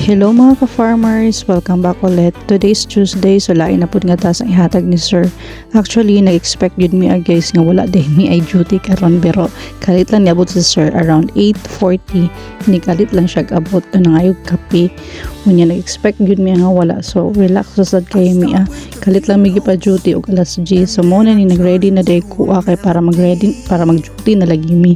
Hello mga ka-farmers! Welcome back ulit. Today's Tuesday, so lain na po nga tas ang ihatag ni Sir. Actually, nag-expect yun mi guys nga wala din mi ay duty karon pero kalit lang niabot si Sir around 8:40. Ni kalit lang siya abot na ngayog kape. Unya nag-expect yun mi nga wala. So relax sad kay mi Kalit lang mi pa duty og alas 10. So mo na ni nag-ready na day ko kay para mag-duty na lagi mi.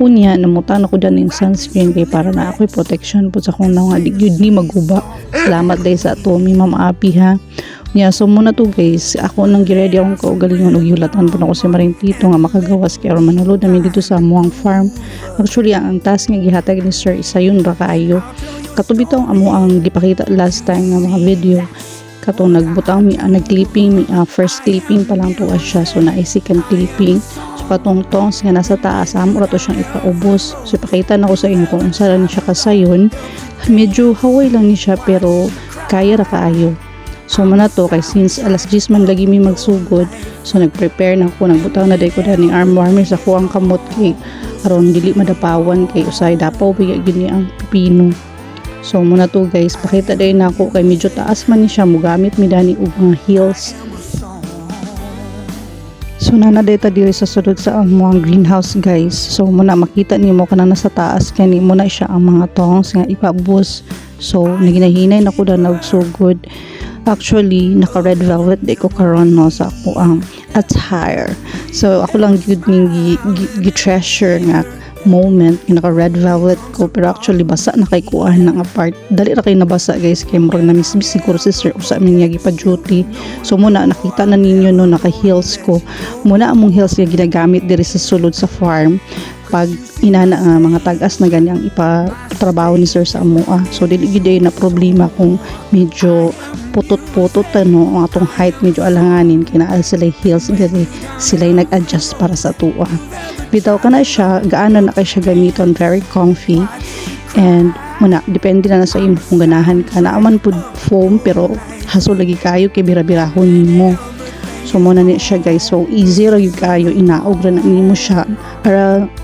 Unya namutan ako dyan ng sunscreen kay para na ako'y protection po sa kung nga yun ni maguba. Salamat day sa ato mi Ma'am Api ha. Unya so muna to guys, ako nang giready akong kaugalingon og yulatan po na ako si Maring Tito nga makagawas kay aron manulod namin dito sa amuang farm. Actually ang task nga gihatag ni Sir isa yun ra kaayo. Katubi to ang amo ang gipakita last time nga mga video. Katong nagbutang mi nag-clipping mi first clipping pa lang to siya, so na second clipping. So patungtong nga nasa taas amo ra to siyang ipaubos. So ipakita na ko sa inyo kung unsa lang siya kasayon. Medyo haway lang ni siya pero kaya ra kaayo. So muna to kay since alas 10 man lagi mi magsugod, so nag-prepare na ako, nagbutang na day ko dani arm warmer sa kuang kamot kay aron dili madapawan kay usay dapaw biya gini ang pipino. So muna to guys, pakita din na ako kay medyo taas man ni siya, mugamit mi dani og mga heels. So nanadeta diri sa sulod sa among greenhouse guys. So muna makita nimo kanang nasa taas kani muna siya ang mga tongs nga ipabus. So naginahinay na ko na nagsugod. Actually naka red velvet di ko karon no sa ako ang attire. So ako lang gyud ning gi-treasure nga moment naka red velvet ko pero actually basa na kay kuan ng apart dali ra kay nabasa guys kay murag na misbis siguro si Sir usa min nga gipa duty. So muna nakita na ninyo no naka heels ko muna among heels nga ginagamit diri sa sulod sa farm pag inana mga tag-as na ganyang ipatrabaho ni Sir sa amoa. So dili gid na problema kung medyo putot-putot ang atong height medyo alanganin kinaal sila heels diri sila nag-adjust para sa tuwa. Bitaw ka na siya gaano na kay siya gamiton, very comfy and muna depende na sa imo kung ganahan ka na aman pud foam pero haso lagi kayo kay bira-birahon nimo. So muna ni siya guys, so easy ra gyud kayo inaog ra na nimo siya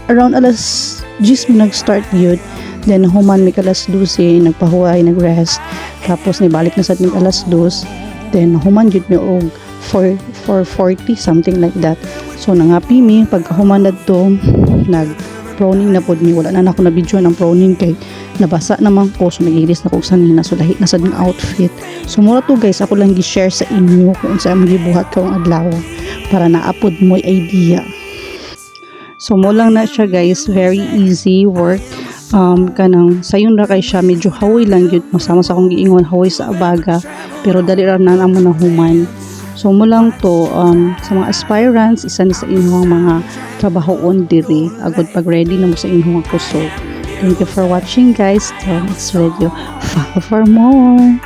around alas 10 mi nag-start yun. Then human mi alas 12 nagpahuway nagrest tapos nibalik na sad mi alas 2 then human jud mi og 4:40 something like that. So nangapi mi pagkahuman nadto nag proning na pod mi, wala na ako na video ng proning kay nabasa naman ko, so nagilis na ko sanina, so lahi na sa ng outfit. So mura to guys, ako lang gi-share sa inyo kung saan magibuhat ka ang adlaw para naapod mo idea. So mo lang na siya guys, very easy work. Kanang sayon ra kay siya medyo hawoy lang gyud masama sa akong giingon hawoy sa abaga pero dali ra na amo na human. So mo lang to sa mga aspirants isa ni sa inyong mga trabahoon diri agud pag ready na mo sa inyong kusog. Thank you for watching guys. Till next video. Follow for more.